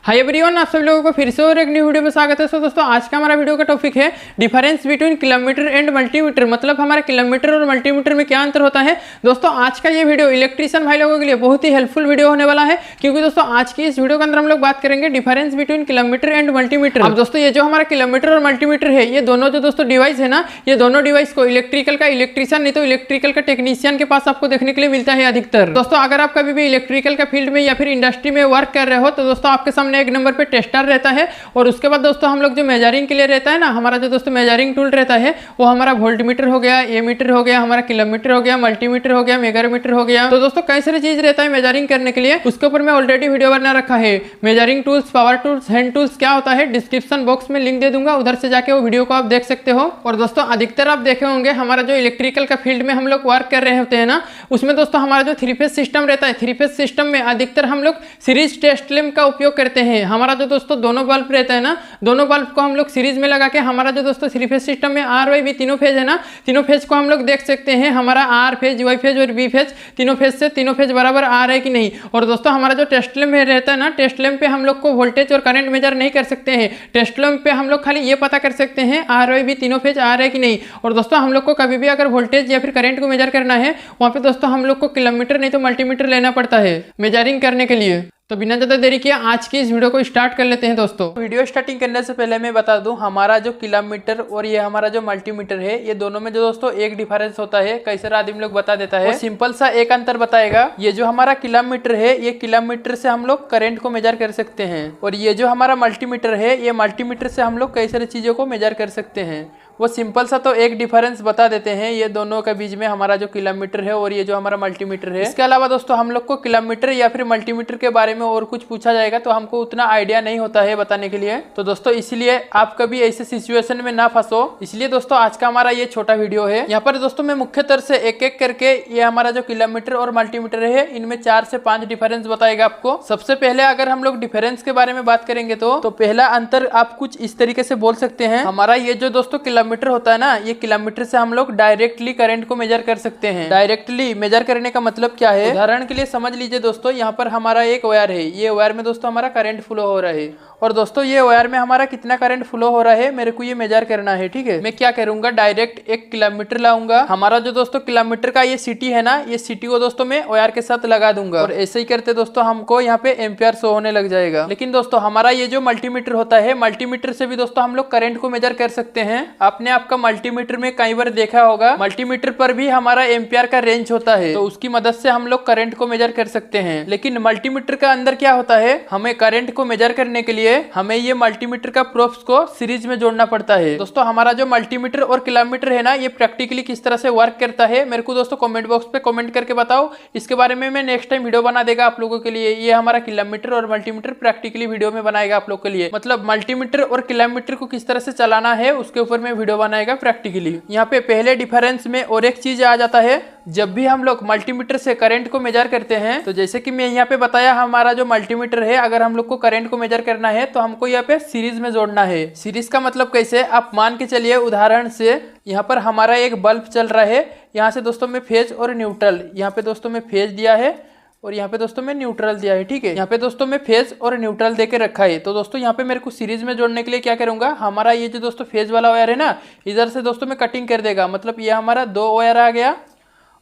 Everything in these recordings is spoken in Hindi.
हाय एवरीवन, आप सभी लोगों को फिर से और एक न्यू वीडियो में स्वागत है। सो दोस्तों, आज का हमारा वीडियो का टॉपिक है difference between kilometre and multimeter. मतलब हमारे किलोमीटर और मल्टीमीटर में क्या अंतर होता है। दोस्तों, आज का ये वीडियो इलेक्ट्रीशियन भाई लोगों के लिए बहुत ही हेल्पफुल वीडियो होने वाला है, क्योंकि दोस्तों आज की इस वीडियो के अंदर हम लोग बात करेंगे difference between kilometre and multimeter. अब दोस्तों, ये जो हमारा किलोमीटर और मल्टीमीटर है, ये दोनों जो दोस्तों डिवाइस है ना, ये दोनों डिवाइस को इलेक्ट्रिकल का इलेक्ट्रीशियन नहीं तो इलेक्ट्रिकल का टेक्नीशियन के पास आपको देखने के लिए मिलता है अधिकतर। दोस्तों, अगर आप कभी भी इलेक्ट्रिकल का फील्ड में या फिर इंडस्ट्री में वर्क कर रहे हो तो दोस्तों आपके सामने एक नंबर पे टेस्टर रहता है, और उसके बाद दोस्तों हम लोग जो मेजरिंग के लिए रहता है ना, हमारा जो दोस्तों मेजरिंग टूल रहता है वो हमारा वोल्ट मीटर हो गया, ए मीटर हो गया, हमारा किलोमीटर हो गया, मल्टीमीटर हो गया, मेगामीटर हो गया। तो दोस्तों कई सारी चीज रहता है मेजरिंग करने के लिए, उसके ऊपर मैं ऑलरेडी वीडियो बना रखा है। Measuring tools, power tools, hand tools क्या होता है, डिस्क्रिप्शन बॉक्स में लिंक दे दूंगा, उधर से जाके वो वीडियो को आप देख सकते हो। और दोस्तों अधिकतर आप देखे होंगे हमारा जो इलेक्ट्रिकल का फील्ड में हम लोग वर्क कर रहे होते हैं ना, उसमें दोस्तों हमारा जो थ्री फेज सिस्टम रहता है, थ्री फेज सिस्टम में अधिकतर हम लोग सीरीज टेस्ट लैंप का उपयोग करते हैं। हमारा जो दोस्तों दोनों बल्ब रहता है ना, दोनों बल्ब को हम लोग सीरीज में लगा के हमारा जो दोस्तों थ्री फेज सिस्टम में आर वाई बी तीनों फेज है ना, तीनों फेज को हम लोग देख सकते हैं। हमारा आर फेज, वाई फेज और बी फेज, तीनों फेज से तीनों फेज बराबर आ रहा है कि नहीं। और दोस्तों हमारा जो टेस्ट लैंप रहता है ना, टेस्ट लैंप पे हम लोग को वोल्टेज और करंट मेजर नहीं कर सकते हैं। टेस्ट लैंप पे हम लोग खाली ये पता कर सकते हैं आर वाई बी तीनों फेज आ रहे हैं कि नहीं। और दोस्तों हम लोग को कभी भी अगर वोल्टेज या फिर करंट को मेजर करना है, वहाँ पे दोस्तों हम लोग को किलोमीटर नहीं तो मल्टीमीटर लेना पड़ता है मेजरिंग करने के लिए। तो बिना ज़्यादा देरी किए आज की इस वीडियो को स्टार्ट कर लेते हैं। दोस्तों, वीडियो स्टार्टिंग करने से पहले मैं बता दूं, हमारा जो किलोमीटर और ये हमारा जो मल्टीमीटर है, ये दोनों में जो दोस्तों एक डिफरेंस होता है। कई सारे आदमी लोग बता देता है, सिंपल सा एक अंतर बताएगा। ये जो हमारा किलोमीटर है, ये किलोमीटर से हम लोग करंट को मेजर कर सकते हैं, और ये जो हमारा मल्टीमीटर है, ये मल्टीमीटर से हम लोग कई सारी चीज़ों को मेजर कर सकते हैं। वो सिंपल सा तो एक डिफरेंस बता देते हैं ये दोनों के बीच में, हमारा जो किलोमीटर है और ये जो हमारा मल्टीमीटर है। इसके अलावा दोस्तों हम लोग को किलोमीटर या फिर मल्टीमीटर के बारे में और कुछ पूछा जाएगा तो हमको उतना आइडिया नहीं होता है बताने के लिए। तो दोस्तों इसलिए आप कभी ऐसे सिचुएशन में ना फंसो, इसलिए दोस्तों आज का हमारा ये छोटा वीडियो है। यहाँ पर दोस्तों मैं मुख्य तरह से एक एक करके ये हमारा जो किलोमीटर और मल्टीमीटर है, इनमें 4 से 5 डिफरेंस बताएगा आपको। सबसे पहले अगर हम लोग डिफरेंस के बारे में बात करेंगे तो पहला अंतर आप कुछ इस तरीके से बोल सकते हैं। हमारा ये जो दोस्तों किलोमीटर होता है ना, ये किलोमीटर से हम लोग डायरेक्टली करंट को मेजर कर सकते हैं। डायरेक्टली मेजर करने का मतलब क्या है, उदाहरण के लिए समझ लीजिए दोस्तों, यहाँ पर हमारा एक वायर है, ये वायर में दोस्तों हमारा करंट फ्लो हो रहा है, और दोस्तों ये वायर में हमारा कितना करंट फ्लो हो रहा है मेरे को ये मेजर करना है। ठीक है, मैं क्या करूंगा, डायरेक्ट एक किलोमीटर लाऊंगा। हमारा जो दोस्तों किलोमीटर का ये सिटी है ना, ये सिटी को दोस्तों मैं वायर के साथ लगा दूंगा, और ऐसे ही करते दोस्तों हमको यहाँ पे एम्पियर शो होने लग जाएगा। लेकिन दोस्तों हमारा ये जो मल्टीमीटर होता है, मल्टीमीटर से भी दोस्तों हम लोग करंट को मेजर कर सकते हैं। आपने आपका मल्टीमीटर में कई बार देखा होगा, मल्टीमीटर पर भी हमारा एम्पियर का रेंज होता है, तो उसकी मदद से हम लोग करंट को मेजर कर सकते हैं। लेकिन मल्टीमीटर का अंदर क्या होता है, हमें करंट को मेजर करने के लिए हमें ये मल्टीमीटर का प्रोब्स को सीरीज में जोड़ना पड़ता है। दोस्तों हमारा जो मल्टीमीटर और किलोमीटर है ना, ये प्रैक्टिकली किस तरह से वर्क करता है मेरे को दोस्तों कमेंट बॉक्स पे कमेंट करके बताओ। इसके बारे में मैं नेक्स्ट टाइम वीडियो बना देगा आप लोगों के लिए। ये हमारा किलोमीटर और मल्टीमीटर प्रैक्टिकली वीडियो में बनाएगा आप लोग के लिए, मतलब मल्टीमीटर और किलोमीटर को किस तरह से चलाना है उसके ऊपर में वीडियो बनाएगा प्रैक्टिकली। यहाँ पे पहले डिफरेंस में और एक चीज आ जाता है, जब भी हम लोग मल्टीमीटर से करंट को मेजर करते हैं, तो जैसे कि मैं यहाँ पे बताया, हमारा जो मल्टीमीटर है, अगर हम लोग को करंट को मेजर करना है तो हमको यहाँ पे सीरीज में जोड़ना है। सीरीज का मतलब कैसे, आप मान के चलिए उदाहरण से यहाँ पर हमारा एक बल्ब चल रहा है, यहाँ से दोस्तों में फेज और न्यूट्रल, यहाँ पे दोस्तों में फेज दिया है और यहाँ पे दोस्तों में न्यूट्रल दिया है। ठीक है, यहाँ पे दोस्तों में फेज और न्यूट्रल देके रखा है। तो दोस्तों यहाँ पे मेरे को सीरीज में जोड़ने के लिए क्या करूंगा, हमारा ये जो दोस्तों फेज वाला वायर है ना, इधर से दोस्तों में कटिंग कर देगा, मतलब ये हमारा 2 वायर आ गया,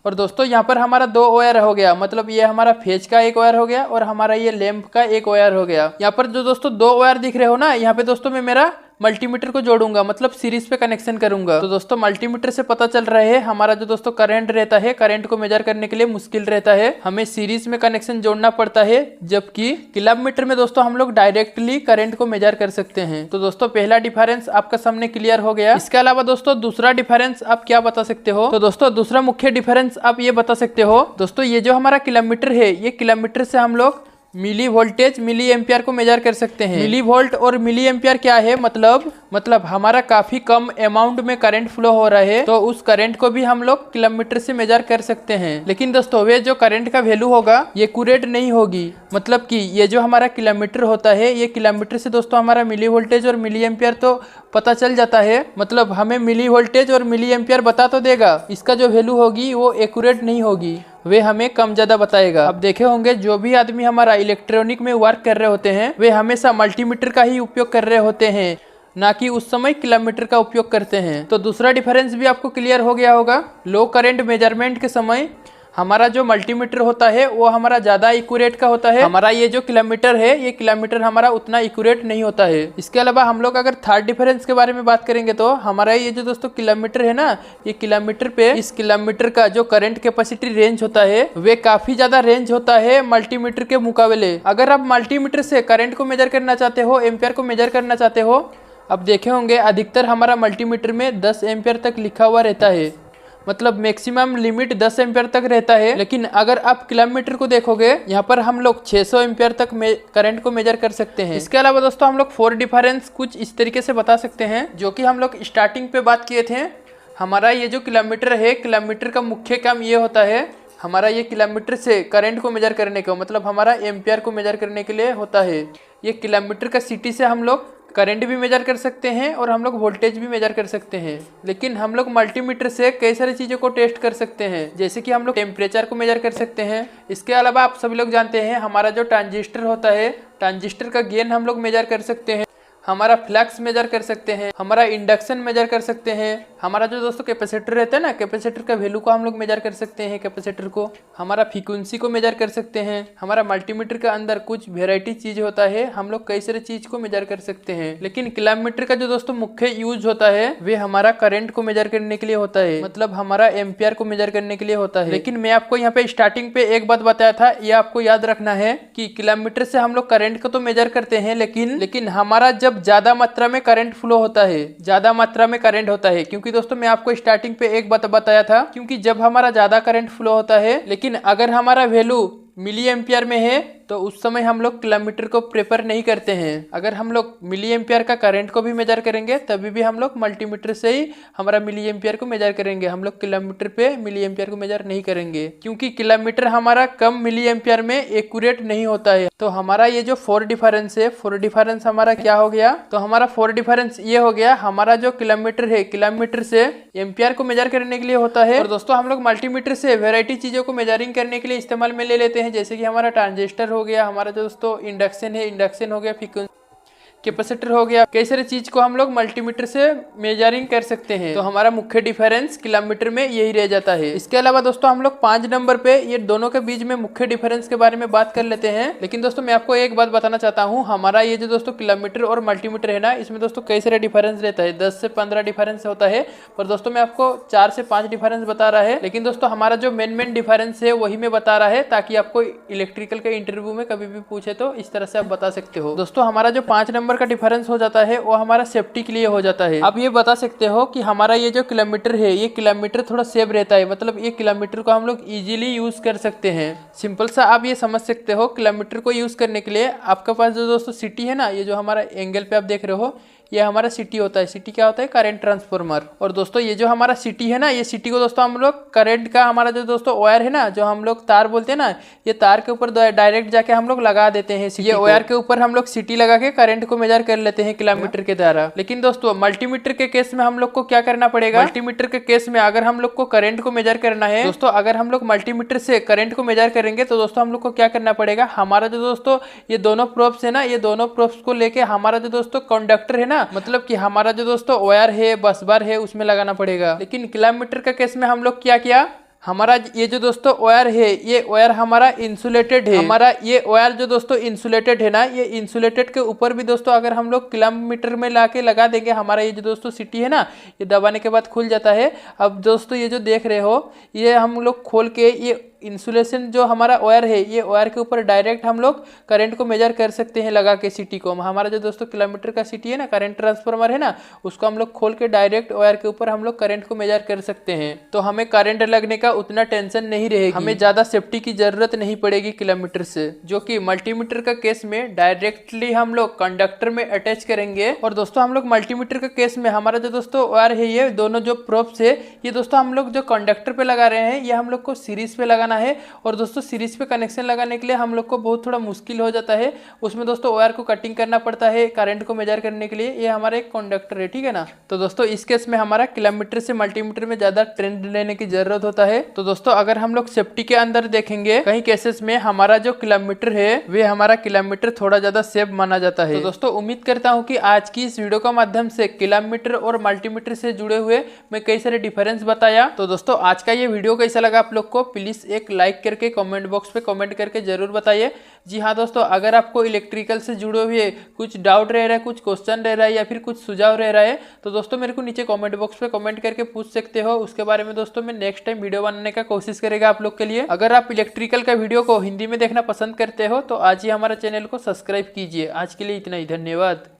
और दोस्तों यहाँ पर हमारा 2 वायर हो गया, मतलब ये हमारा फेज का एक वायर हो गया और हमारा ये लैंप का एक वायर हो गया। यहाँ पर जो दोस्तों 2 वायर दिख रहे हो ना, यहाँ पे दोस्तों में मेरा मल्टीमीटर को जोड़ूंगा, मतलब सीरीज पे कनेक्शन करूंगा। तो दोस्तों मल्टीमीटर से पता चल रहा है हमारा जो दोस्तों करंट रहता है, करंट को मेजर करने के लिए मुश्किल रहता है, हमें सीरीज में कनेक्शन जोड़ना पड़ता है, जबकि किलोमीटर में दोस्तों हम लोग डायरेक्टली करंट को मेजर कर सकते हैं। तो दोस्तों पहला डिफरेंस आपका सामने क्लियर हो गया। इसके अलावा दोस्तों दूसरा डिफरेंस आप क्या बता सकते हो, तो दोस्तों दूसरा मुख्य डिफरेंस आप ये बता सकते हो, दोस्तों ये जो हमारा किलोमीटर है, ये किलोमीटर से हम लोग मिली वोल्टेज, मिली एम्पियर को मेजर कर सकते हैं। मिली वोल्ट और मिली एम्पियर क्या है, मतलब हमारा काफी कम अमाउंट में करंट फ्लो हो रहा है, तो उस करंट को भी हम लोग किलोमीटर से मेजर कर सकते हैं। लेकिन दोस्तों वे जो करंट का वैल्यू होगा ये एक्यूरेट नहीं होगी, मतलब कि ये जो हमारा किलोमीटर होता है, ये किलोमीटर से दोस्तों हमारा मिली वोल्टेज और मिली एम्पियर तो पता चल जाता है, मतलब हमें मिली वोल्टेज और मिली एम्पियर बता तो देगा, इसका जो वैल्यू होगी वो एक्यूरेट नहीं होगी। वे हमें कम ज़्यादा बताएगा। अब देखे होंगे जो भी आदमी हमारा इलेक्ट्रॉनिक में वर्क कर रहे होते हैं वे हमेशा मल्टीमीटर का ही उपयोग कर रहे होते हैं, ना कि उस समय किलोमीटर का उपयोग करते हैं। तो दूसरा डिफरेंस भी आपको क्लियर हो गया होगा। लो करंट मेजरमेंट के समय हमारा जो मल्टीमीटर होता है वो हमारा ज़्यादा एक्यूरेट का होता है। हमारा ये जो किलोमीटर है ये किलोमीटर हमारा उतना एक्यूरेट नहीं होता है। इसके अलावा हम लोग अगर थर्ड डिफरेंस के बारे में बात करेंगे तो हमारा ये जो दोस्तों किलोमीटर है ना, ये किलोमीटर पे इस किलोमीटर का जो करंट कैपेसिटी रेंज होता है वे काफ़ी ज़्यादा रेंज होता है मल्टीमीटर के मुकाबले। अगर आप मल्टीमीटर से करंट को मेजर करना चाहते हो, एम्पियर को मेजर करना चाहते हो, अब देखे होंगे अधिकतर हमारा मल्टीमीटर में 10 एम्पियर तक लिखा हुआ रहता है, मतलब मैक्सिमम लिमिट 10 एम्पियर तक रहता है। लेकिन अगर आप किलोमीटर को देखोगे यहाँ पर हम लोग 600 एम्पियर तक करंट को मेजर कर सकते हैं। इसके अलावा दोस्तों हम लोग 4 डिफरेंस कुछ इस तरीके से बता सकते हैं जो कि हम लोग स्टार्टिंग पे बात किए थे। हमारा ये जो किलोमीटर है, किलोमीटर का मुख्य काम ये होता है, हमारा ये किलोमीटर से करंट को मेजर करने का, मतलब हमारा एम्पियर को मेजर करने के लिए होता है। ये किलोमीटर का सिटी से हम लोग करंट भी मेजर कर सकते हैं और हम लोग वोल्टेज भी मेजर कर सकते हैं। लेकिन हम लोग मल्टीमीटर से कई सारी चीज़ों को टेस्ट कर सकते हैं, जैसे कि हम लोग टेम्परेचर को मेजर कर सकते हैं। इसके अलावा आप सभी लोग जानते हैं हमारा जो ट्रांजिस्टर होता है, ट्रांजिस्टर का गेन हम लोग मेजर कर सकते हैं, हमारा फ्लक्स मेजर कर सकते हैं, हमारा इंडक्शन मेजर कर सकते हैं, हमारा जो दोस्तों कैपेसिटर रहता है ना, कैपेसिटर का वैल्यू को हम लोग मेजर कर सकते हैं, कैपेसिटर को, हमारा फ्रीक्वेंसी को मेजर कर सकते हैं। हमारा मल्टीमीटर के अंदर कुछ वेराइटी चीज होता है, हम लोग कई सारी चीज को मेजर कर सकते हैं। लेकिन किलोमीटर का जो दोस्तों मुख्य यूज होता है वे हमारा करंट को मेजर करने के लिए होता है, मतलब हमारा एम्पियर को मेजर करने के लिए होता है। लेकिन मैं आपको यहाँ पे स्टार्टिंग पे एक बात बताया था, ये आपको याद रखना है कि किलोमीटर से हम लोग करंट को तो मेजर करते हैं, लेकिन हमारा जब ज्यादा मात्रा में करंट फ्लो होता है, ज्यादा मात्रा में करंट होता है, क्योंकि दोस्तों मैं आपको स्टार्टिंग पे एक बात बताया था, क्योंकि जब हमारा ज्यादा करंट फ्लो होता है, लेकिन अगर हमारा वैल्यू मिली एम्पियर में है तो उस समय हम लोग किलोमीटर को प्रेफर नहीं करते हैं। अगर हम लोग मिली एम्पियर का करंट को भी मेजर करेंगे तभी भी हम लोग मल्टीमीटर से ही हमारा मिली एम्पियर को मेजर करेंगे, हम लोग किलोमीटर पे मिली एम्पियर को मेजर नहीं करेंगे, क्योंकि किलोमीटर हमारा कम मिली एम्पियर में एक्यूरेट नहीं होता है। तो हमारा ये जो 4 डिफरेंस है, 4 डिफरेंस हमारा क्या हो गया, तो हमारा 4 डिफरेंस ये हो गया, हमारा जो किलोमीटर है किलोमीटर से एम्पियर को मेजर करने के लिए होता है, और दोस्तों हम लोग मल्टीमीटर से वेराइटी चीजों को मेजरिंग करने के लिए इस्तेमाल में ले लेते हैं, जैसे कि हमारा ट्रांजिस्टर हो गया, हमारा जो दोस्तों इंडक्शन है, इंडक्शन हो गया, फ्रीक्वेंसी कैपेसिटर हो गया, कई सारी चीज को हम लोग मल्टीमीटर से मेजरिंग कर सकते हैं। तो हमारा मुख्य डिफरेंस किलोमीटर में यही रह जाता है। इसके अलावा दोस्तों हम लोग 5 नंबर पे ये दोनों के बीच में मुख्य डिफरेंस के बारे में बात कर लेते हैं। लेकिन दोस्तों मैं आपको एक बात बताना चाहता हूँ, हमारा ये जो दोस्तों किलोमीटर और मल्टीमीटर है ना, इसमें दोस्तों कई सारे डिफरेंस रहता है, 10 से 15 डिफरेंस होता है, पर दोस्तों मैं आपको 4 से 5 डिफरेंस बता रहा है। लेकिन दोस्तों हमारा जो मेन डिफरेंस है वही मैं बता रहा है, ताकि आपको इलेक्ट्रिकल के इंटरव्यू में कभी भी पूछे तो इस तरह से आप बता सकते हो। दोस्तों हमारा जो 5 नंबर का डिफरेंस हो जाता है वो हमारा सेफ्टी के लिए हो जाता है। आप ये बता सकते हो कि हमारा ये जो किलोमीटर है ये किलोमीटर थोड़ा सेफ रहता है, मतलब ये किलोमीटर को हम लोग इजीली यूज कर सकते हैं। सिंपल सा आप ये समझ सकते हो, किलोमीटर को यूज करने के लिए आपके पास जो दोस्तों सिटी है ना, ये जो हमारा एंगल पे आप देख रहे हो ये हमारा सिटी होता है। सिटी क्या होता है, करंट ट्रांसफार्मर। और दोस्तों ये जो हमारा सिटी है ना, ये सिटी को दोस्तों हम लोग करंट का हमारा जो दोस्तों वायर है ना, जो हम लोग तार बोलते हैं ना, ये तार के ऊपर डायरेक्ट जाके हम लोग लगा देते हैं। ये वायर के ऊपर हम लोग सिटी लगा के करंट को मेजर कर लेते हैं किलोमीटर के द्वारा। लेकिन दोस्तों मल्टीमीटर के केस में हम लोग को क्या करना पड़ेगा, मल्टीमीटर के केस में अगर हम लोग को करंट को मेजर करना है दोस्तों, अगर हम लोग मल्टीमीटर से करंट को मेजर करेंगे तो दोस्तों हम लोग को क्या करना पड़ेगा, हमारा जो दोस्तों ये दोनों प्रोब्स है ना, ये दोनों प्रोब्स को लेके हमारा जो दोस्तों कंडक्टर है ना, मतलब कि हमारा जो दोस्तों वायर है, बस बार है, उसमें लगाना पड़ेगा। लेकिन किलोमीटर का केस में हम लोग क्या किया, हमारा ये जो दोस्तों वायर है ये वायर हमारा इंसुलेटेड है, हमारा ये वायर जो दोस्तों इंसुलेटेड है ना, ये इंसुलेटेड के ऊपर भी दोस्तों अगर हम लोग किलोमीटर में लाके लगा देंगे, हमारा ये जो दोस्तों सिटी है ना, ये दबाने के बाद खुल जाता है। अब दोस्तों ये जो देख रहे हो ये हम लोग खोल के ये इंसुलेशन जो हमारा वायर है, ये वायर के ऊपर डायरेक्ट हम लोग करंट को मेजर कर सकते हैं लगा के सिटी को। हमारा जो दोस्तों किलोमीटर का सिटी है ना, करंट ट्रांसफार्मर है ना, उसको हम लोग खोल के डायरेक्ट वायर के ऊपर हम लोग करंट को मेजर कर सकते हैं। तो हमें करंट लगने का उतना टेंशन नहीं रहेगी, हमें ज्यादा सेफ्टी की जरूरत नहीं पड़ेगी किलोमीटर से, जो कि मल्टीमीटर का केस में डायरेक्टली हम लोग कंडक्टर में अटैच करेंगे। और दोस्तों हम लोग मल्टीमीटर का केस में हमारा जो दोस्तों वायर है, ये दोनों जो प्रोब्स है, ये दोस्तों हम लोग जो कंडक्टर पे लगा रहे हैं, ये हम लोग को सीरीज पे लगाना लगाना है। और दोस्तों सीरीज पे कनेक्शन लगाने के लिए हम लोग को बहुत थोड़ा मुश्किल हो जाता है, उसमें दोस्तों वायर को कटिंग करना पड़ता है करंट को मेजर करने के लिए। ये हमारा एक कंडक्टर है, ठीक है ना। तो दोस्तों इस केस में हमारा किलोमीटर से मल्टीमीटर में ज्यादा ट्रेंड लेने की जरूरत होता है। तो दोस्तों अगर हम लोग सेफ्टी के अंदर देखेंगे कई केसेस में हमारा जो किलोमीटर है वे हमारा किलोमीटर थोड़ा ज्यादा सेफ माना जाता है। तो दोस्तों उम्मीद करता हूँ कि आज की इस वीडियो के माध्यम से किलोमीटर और मल्टीमीटर से जुड़े हुए मैं कई सारे डिफरेंस बताया। तो दोस्तों आज का ये वीडियो कैसा लगा आप लोग को प्लीज एक लाइक करके कमेंट बॉक्स पे कमेंट करके जरूर बताइए। जी हाँ दोस्तों, अगर आपको इलेक्ट्रिकल से जुड़े हुए कुछ डाउट रह रहा है, कुछ क्वेश्चन रह रहा है या फिर कुछ सुझाव रह रहा है तो दोस्तों मेरे को नीचे कमेंट बॉक्स पे कमेंट करके पूछ सकते हो। उसके बारे में दोस्तों मैं नेक्स्ट टाइम वीडियो बनाने का कोशिश करेगा आप लोग के लिए। अगर आप इलेक्ट्रिकल का वीडियो को हिंदी में देखना पसंद करते हो तो आज ही हमारा चैनल को सब्सक्राइब कीजिए। आज के लिए इतना ही, धन्यवाद।